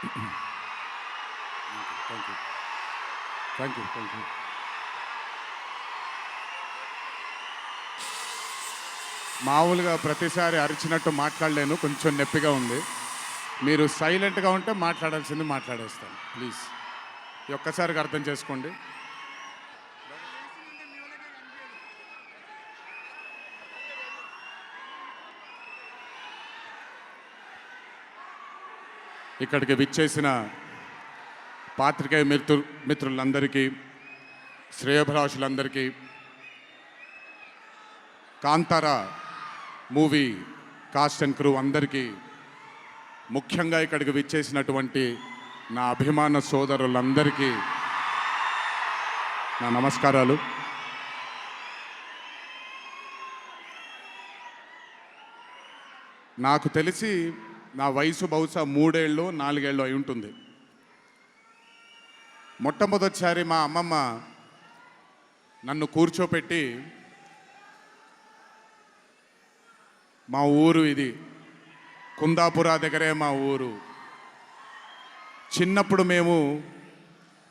Thank you thank you thank you. మామూలుగా ప్రతిసారి అరిచినట్టు మాట్లాడలేను, కొంచెం నొప్పిగా ఉంది. మీరు సైలెంట్గా ఉంటే మాట్లాడాల్సింది మాట్లాడేస్తాను ప్లీజ్. ఈ ఒక్కసారికి అర్థం చేసుకోండి. ఇక్కడికి విచ్చేసిన పాత్రికేయ మిత్రులందరికీ, శ్రేయోభిలాషులందరికీ, Kantara movie cast and crew అందరికీ, ముఖ్యంగా ఇక్కడికి విచ్చేసినటువంటి నా అభిమాన సోదరులందరికీ నా నమస్కారాలు. నాకు తెలిసి నా వయసు బహుశా 3 ఏళ్ళు 4 ఏళ్ళు అయి ఉంటుంది. మొట్టమొదటిసారి మా అమ్మమ్మ నన్ను కూర్చోపెట్టి, మా ఊరు ఇది, కుందాపురా దగ్గరే మా ఊరు, చిన్నప్పుడు మేము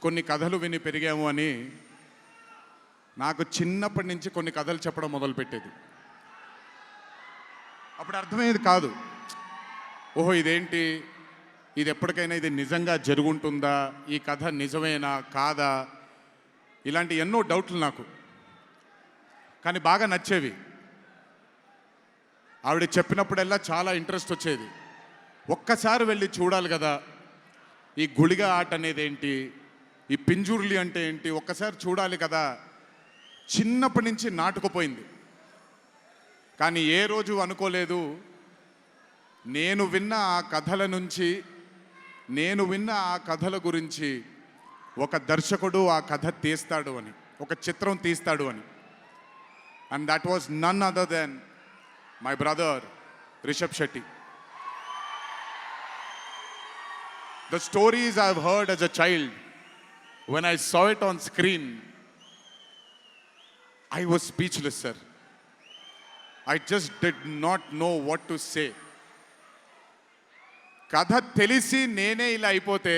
కొన్ని కథలు విని పెరిగాము అని నాకు చిన్నప్పటి నుంచి కొన్ని కథలు చెప్పడం మొదలుపెట్టేది. అప్పుడు అర్థమయ్యేది కాదు, ఓహో ఇదేంటి, ఇది ఎప్పటికైనా ఇది నిజంగా జరుగుంటుందా, ఈ కథ నిజమేనా కాదా, ఇలాంటి ఎన్నో డౌట్లు నాకు. కానీ బాగా నచ్చేవి. ఆవిడ చెప్పినప్పుడల్లా చాలా ఇంట్రెస్ట్ వచ్చేది. ఒక్కసారి వెళ్ళి చూడాలి కదా, ఈ గుళిగ ఆట అనేది ఏంటి, ఈ పింజుర్లి అంటే ఏంటి, ఒక్కసారి చూడాలి కదా. చిన్నప్పటి నుంచి నాటుకుపోయింది. కానీ ఏ రోజు అనుకోలేదు నేను విన్న ఆ కథల నుంచి, నేను విన్న ఆ కథల గురించి ఒక దర్శకుడు ఆ కథ తీస్తాడు అని, ఒక చిత్రం తీస్తాడు అని. And that was none other than my brother Rishab Shetty. The stories I've heard as a child, when I saw it on screen, I was speechless, sir. I just did not know what to say. కథ తెలిసి నేనే ఇలా అయిపోతే,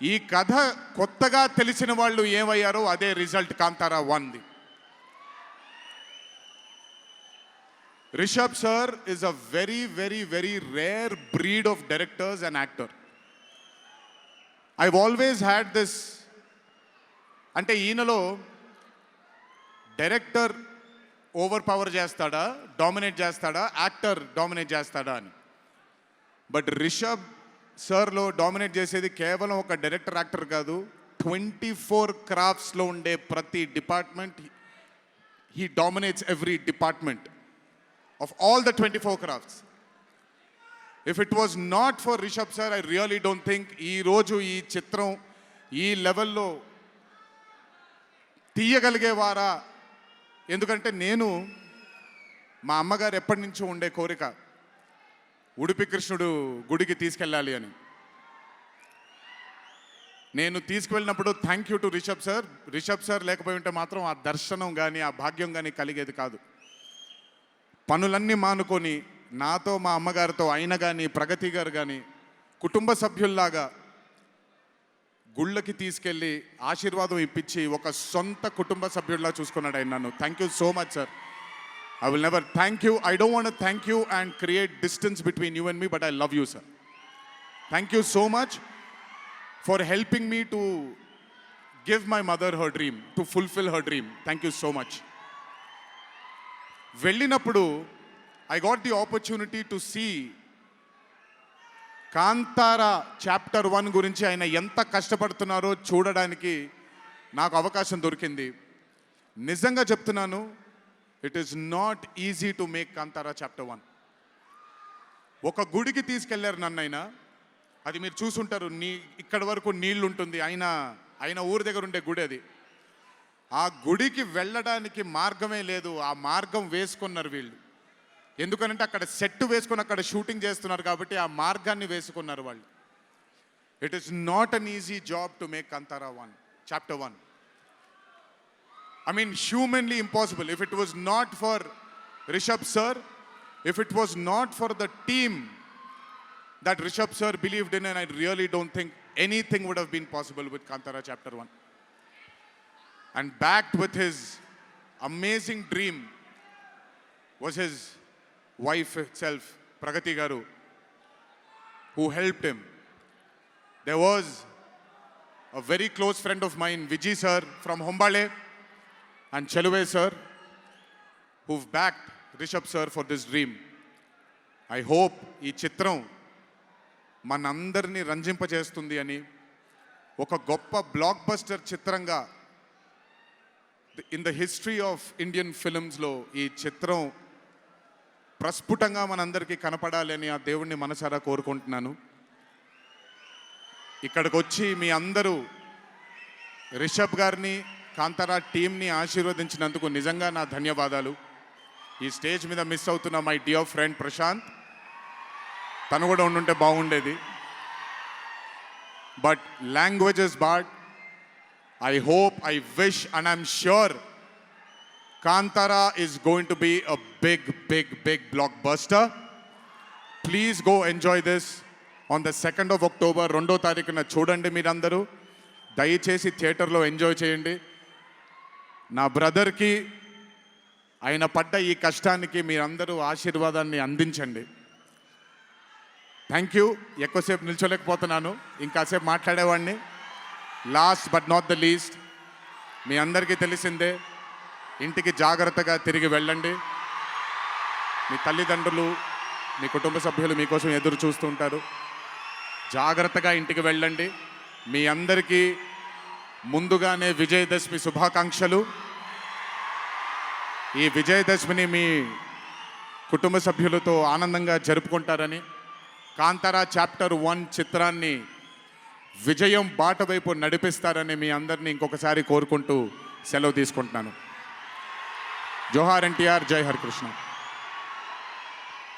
ఈ కథ కొత్తగా తెలిసిన వాళ్ళు ఏమయ్యారో అదే రిజల్ట్ కాంతారా 1ది. Rishab sir is a very, very, very rare breed of directors and actor. I've always had this, అంటే ఈయనలో డైరెక్టర్ ఓవర్ పవర్ చేస్తాడా, డామినేట్ చేస్తాడా, యాక్టర్ డామినేట్ చేస్తాడా అని. బట్ రిషబ్ సార్లో డామినేట్ చేసేది కేవలం ఒక డైరెక్టర్ యాక్టర్ కాదు, 24 క్రాఫ్ట్స్లో ఉండే ప్రతి department. He dominates every department of all the 24 crafts. If it was not for Rishab sir, I really don't think ఈరోజు ఈ చిత్రం ఈ లెవెల్లో తీయగలిగేవారా. ఎందుకంటే నేను, మా అమ్మగారు ఎప్పటి నుంచో ఉండే కోరిక ఉడిపి కృష్ణుడు గుడికి తీసుకెళ్ళాలి అని. నేను తీసుకువెళ్ళినప్పుడు thank you to Rishab sir. Rishab sir లేకపోయి ఉంటే మాత్రం ఆ దర్శనం కానీ ఆ భాగ్యం కానీ కలిగేది కాదు. పనులన్నీ మానుకొని నాతో, మా అమ్మగారితో, ఆయన కానీ ప్రగతి గారు కానీ కుటుంబ సభ్యుల్లాగా గుళ్ళకి తీసుకెళ్ళి ఆశీర్వాదం ఇప్పించి ఒక సొంత కుటుంబ సభ్యుల్లా చూసుకున్నాడు ఆయన నన్ను. Thank you so much sir. I will never thank you. I don't want to thank you and create distance between you and me, but I love you, sir. Thank you so much for helping me to give my mother her dream, to fulfill her dream. Thank you so much. వెళ్ళినప్పుడు I got the opportunity to see Kantara chapter 1 గురించి ఆయన ఎంత కష్టపడుతున్నారో చూడడానికి నాకు అవకాశం దొరికింది. నిజంగా చెప్తున్నాను, it is not easy to make Kantara chapter 1. ఒక గుడికి తీసుకెళ్లారు నన్నైనా, అది మీరు చూసుంటారు, ఇక్కడి వరకు నీళ్ళు ఉంటుంది, ఆయన ఊరి దగ్గర ఉండే గుడి అది. ఆ గుడికి వెళ్ళడానికి మార్గమే లేదు, ఆ మార్గం వేసుకున్నారు వీళ్ళు. ఎందుకనంటే అక్కడ సెట్ వేసుకొని అక్కడ షూటింగ్ చేస్తున్నారు కాబట్టి ఆ మార్గాన్ని వేసుకున్నారు వాళ్ళు. It is not an easy job to make Kantara 1 chapter 1. I mean, humanly impossible. If it was not for Rishabh sir, if it was not for the team that Rishabh sir believed in, and I really don't think anything would have been possible with Kantara Chapter 1. And backed with his amazing dream was his wife itself, Pragati Garu, who helped him. There was a very close friend of mine, Vijay sir from Hombale, and Cheluve sir, who've backed Rishabh sir for this dream. I hope ఈ చిత్రం మనందరినీ రంజింపజేస్తుంది అని, ఒక గొప్ప blockbuster చిత్రంగా in the history of Indian ఫిల్మ్స్లో ఈ చిత్రం ప్రస్ఫుటంగా మనందరికీ కనపడాలి అని ఆ దేవుణ్ణి మనసారా కోరుకుంటున్నాను. ఇక్కడికి వచ్చి మీ అందరూ రిషబ్ గారిని, కాంతారా టీంని ఆశీర్వదించినందుకు నిజంగా నా ధన్యవాదాలు. ఈ స్టేజ్ మీద మిస్ అవుతున్న మై డియర్ ఫ్రెండ్ ప్రశాంత్, తను కూడా ఉండుంటే బాగుండేది. But language is bad. I hope, I wish and I'm sure Kantara is going to be a big big big blockbuster. Please go enjoy this on the 2nd of October. 2వ తారీఖున చూడండి మీరందరూ. దయచేసి థియేటర్లో ఎంజాయ్ చేయండి. నా బ్రదర్కి ఆయన పడ్డ ఈ కష్టానికి మీరందరూ ఆశీర్వాదాన్ని అందించండి. Thank you. ఎక్కువసేపు నిల్చోలేకపోతున్నాను, ఇంకాసేపు మాట్లాడేవాడిని. Last but not the least, మీ అందరికీ తెలిసిందే, ఇంటికి జాగ్రత్తగా తిరిగి వెళ్ళండి. మీ తల్లిదండ్రులు, మీ కుటుంబ సభ్యులు మీకోసం ఎదురు చూస్తూ ఉంటారు. జాగ్రత్తగా ఇంటికి వెళ్ళండి. మీ అందరికీ ముందుగానే విజయదశమి శుభాకాంక్షలు. ఈ విజయదశమిని మీ కుటుంబ సభ్యులతో ఆనందంగా జరుపుకుంటారని, కాంతారా చాప్టర్ 1 చిత్రాన్ని విజయం బాట వైపు నడిపిస్తారని మీ అందరినీ ఇంకొకసారి కోరుకుంటూ సెలవు తీసుకుంటున్నాను. జోహార్ ఎన్టీఆర్, జై హరికృష్ణ.